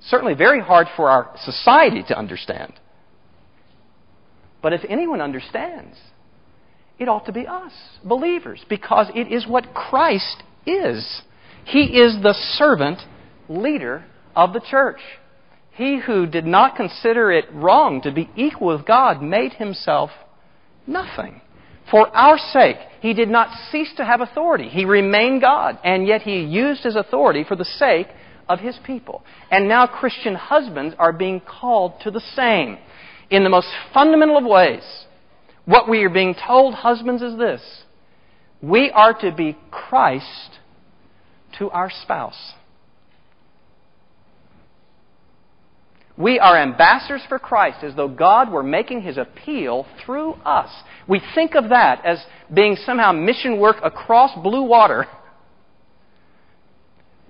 Certainly very hard for our society to understand. But if anyone understands, it ought to be us, believers, because it is what Christ is. He is the servant leader of the church. He who did not consider it wrong to be equal with God made Himself nothing. For our sake, He did not cease to have authority. He remained God, and yet He used His authority for the sake of His people. And now Christian husbands are being called to the same. In the most fundamental of ways, what we are being told, husbands, is this: we are to be Christ to our spouse. We are ambassadors for Christ, as though God were making His appeal through us. We think of that as being somehow mission work across blue water.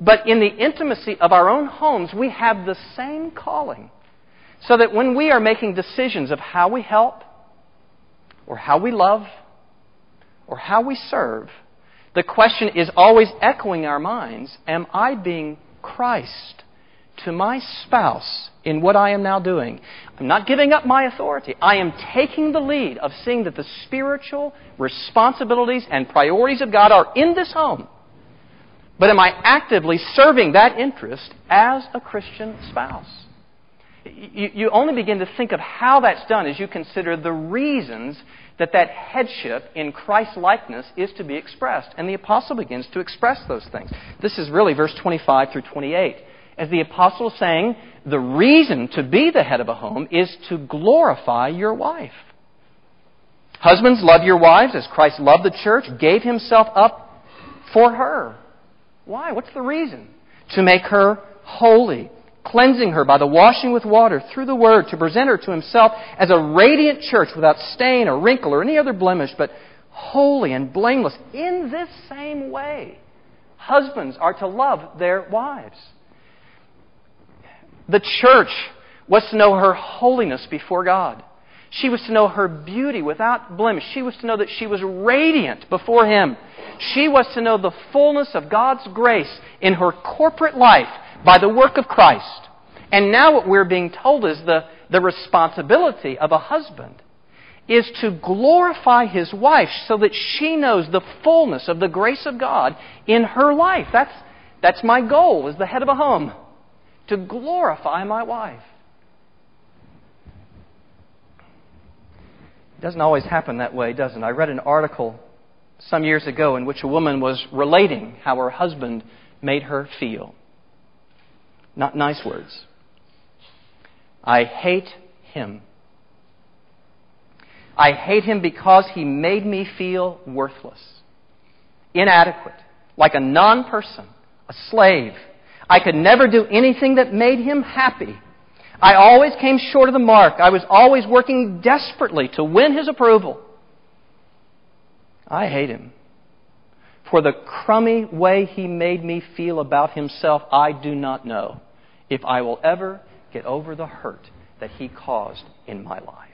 But in the intimacy of our own homes, we have the same calling. So that when we are making decisions of how we help, or how we love, or how we serve, the question is always echoing our minds: am I being Christ to my spouse in what I am now doing? I'm not giving up my authority. I am taking the lead of seeing that the spiritual responsibilities and priorities of God are in this home. But am I actively serving that interest as a Christian spouse? You only begin to think of how that's done as you consider the reasons that headship in Christ-likeness is to be expressed. And the apostle begins to express those things. This is really verse 25 through 28. As the apostle is saying, the reason to be the head of a home is to glorify your wife. Husbands, love your wives as Christ loved the church, gave Himself up for her. Why? What's the reason? To make her holy, cleansing her by the washing with water through the Word, to present her to Himself as a radiant church without stain or wrinkle or any other blemish, but holy and blameless. In this same way, husbands are to love their wives. The church was to know her holiness before God. She was to know her beauty without blemish. She was to know that she was radiant before Him. She was to know the fullness of God's grace in her corporate life by the work of Christ. And now what we're being told is the responsibility of a husband is to glorify his wife so that she knows the fullness of the grace of God in her life. That's my goal as the head of a home, to glorify my wife. It doesn't always happen that way, does it? I read an article some years ago in which a woman was relating how her husband made her feel. Not nice words. I hate him. I hate him because he made me feel worthless, inadequate, like a non-person, a slave. I could never do anything that made him happy. I always came short of the mark. I was always working desperately to win his approval. I hate him. For the crummy way he made me feel about himself, I do not know if I will ever get over the hurt that he caused in my life.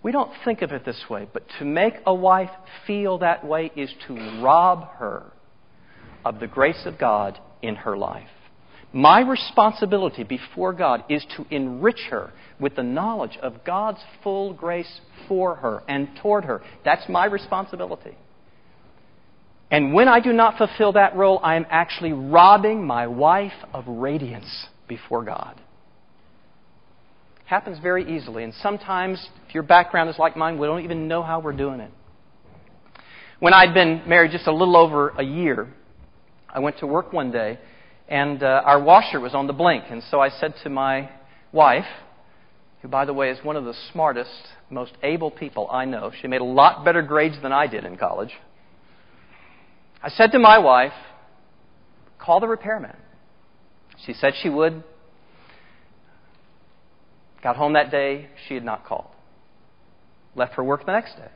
We don't think of it this way, but to make a wife feel that way is to rob her of the grace of God in her life. My responsibility before God is to enrich her with the knowledge of God's full grace for her and toward her. That's my responsibility. And when I do not fulfill that role, I am actually robbing my wife of radiance before God. Happens very easily, and sometimes, if your background is like mine, we don't even know how we're doing it. When I'd been married just a little over a year, I went to work one day, and our washer was on the blink. And so I said to my wife, who, by the way, is one of the smartest, most able people I know. She made a lot better grades than I did in college. I said to my wife, call the repairman. She said she would. Got home that day, she had not called. Left for work the next day.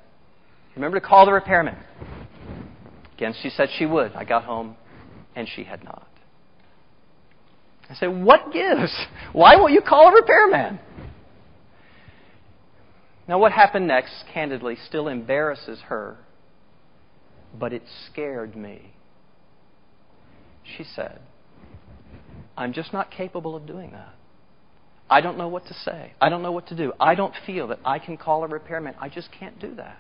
Remember to call the repairman. Again, she said she would. I got home, and she had not. I said, what gives? Why won't you call a repairman? Now, what happened next, candidly, still embarrasses her, but it scared me. She said, I'm just not capable of doing that. I don't know what to say. I don't know what to do. I don't feel that I can call a repairman. I just can't do that.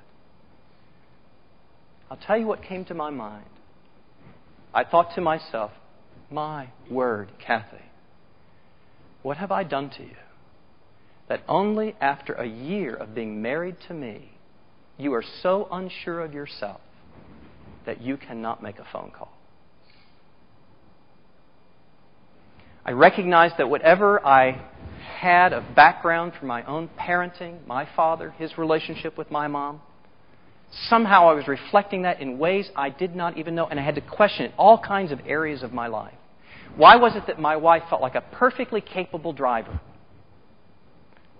I'll tell you what came to my mind. I thought to myself, my word, Kathy, what have I done to you that only after a year of being married to me, you are so unsure of yourself that you cannot make a phone call? I recognized that whatever I had of background from my own parenting, my father, his relationship with my mom, somehow I was reflecting that in ways I did not even know, and I had to question it, all kinds of areas of my life. Why was it that my wife felt like a perfectly capable driver,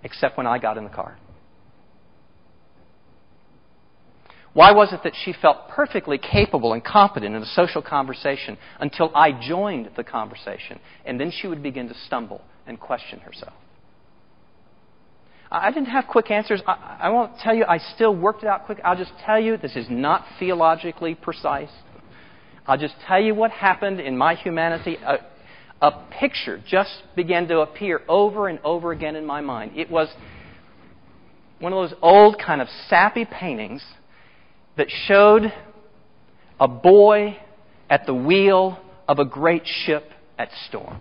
except when I got in the car? Why was it that she felt perfectly capable and competent in a social conversation until I joined the conversation, and then she would begin to stumble and question herself? I didn't have quick answers. I won't tell you I still worked it out quick. I'll just tell you this is not theologically precise. I'll just tell you what happened in my humanity. A picture just began to appear over and over again in my mind. It was one of those old kind of sappy paintings that showed a boy at the wheel of a great ship at storm.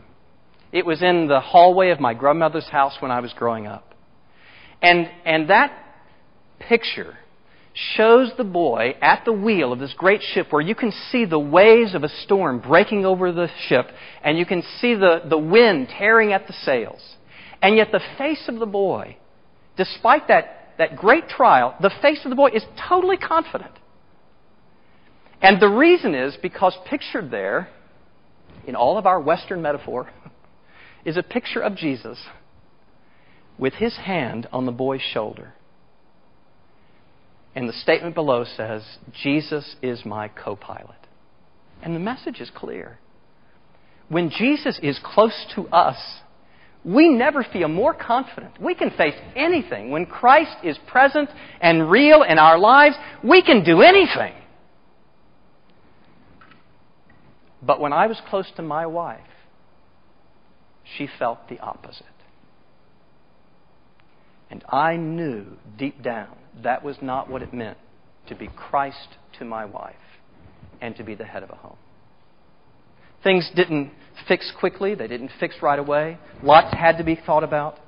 It was in the hallway of my grandmother's house when I was growing up. And that picture shows the boy at the wheel of this great ship where you can see the waves of a storm breaking over the ship, and you can see the wind tearing at the sails. And yet the face of the boy, despite that great trial, the face of the boy is totally confident. And the reason is because pictured there, in all of our Western metaphor, is a picture of Jesus with his hand on the boy's shoulder. And the statement below says, Jesus is my co-pilot. And the message is clear. When Jesus is close to us, we never feel more confident. We can face anything. When Christ is present and real in our lives, we can do anything. But when I was close to my wife, she felt the opposite. And I knew deep down that was not what it meant to be Christ to my wife and to be the head of a home. Things didn't fix quickly. They didn't fix right away. Lots had to be thought about.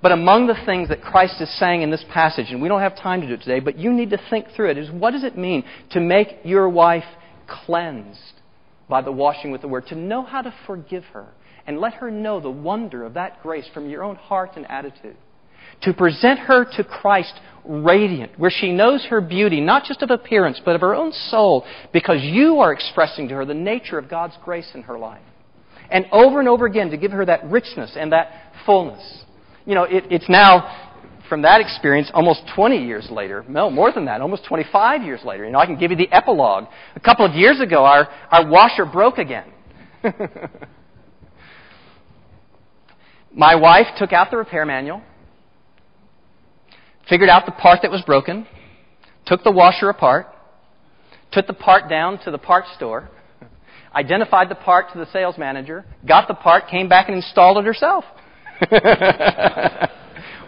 But among the things that Christ is saying in this passage, and we don't have time to do it today, but you need to think through it, is what does it mean to make your wife cleansed by the washing with the Word? To know how to forgive her and let her know the wonder of that grace from your own heart and attitude. To present her to Christ radiant, where she knows her beauty, not just of appearance, but of her own soul, because you are expressing to her the nature of God's grace in her life. And over again, to give her that richness and that fullness. You know, it's now, from that experience, almost 20 years later, no, more than that, almost 25 years later. You know, I can give you the epilogue. A couple of years ago, our washer broke again. My wife took out the repair manual, figured out the part that was broken, took the washer apart, took the part down to the parts store, identified the part to the sales manager, got the part, came back and installed it herself.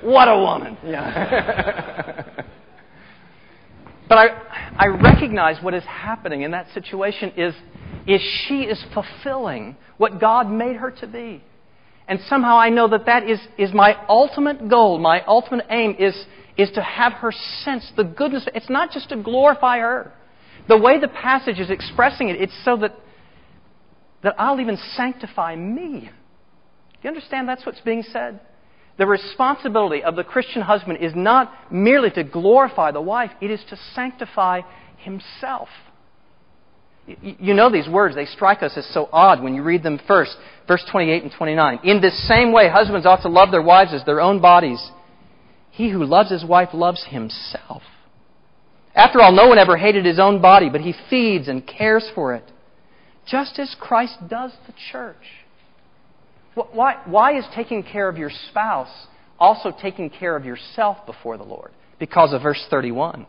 What a woman. Yeah. But I recognize what is happening in that situation is she is fulfilling what God made her to be. And somehow I know that is my ultimate goal, my ultimate aim is to have her sense the goodness. It's not just to glorify her. The way the passage is expressing it, it's so that I'll even sanctify me. Do you understand that's what's being said? The responsibility of the Christian husband is not merely to glorify the wife, it is to sanctify himself. You know these words, they strike us as so odd when you read them first. Verse 28 and 29. In this same way, husbands ought to love their wives as their own bodies. He who loves his wife loves himself. After all, no one ever hated his own body, but he feeds and cares for it, just as Christ does the church. Why is taking care of your spouse also taking care of yourself before the Lord? Because of verse 31.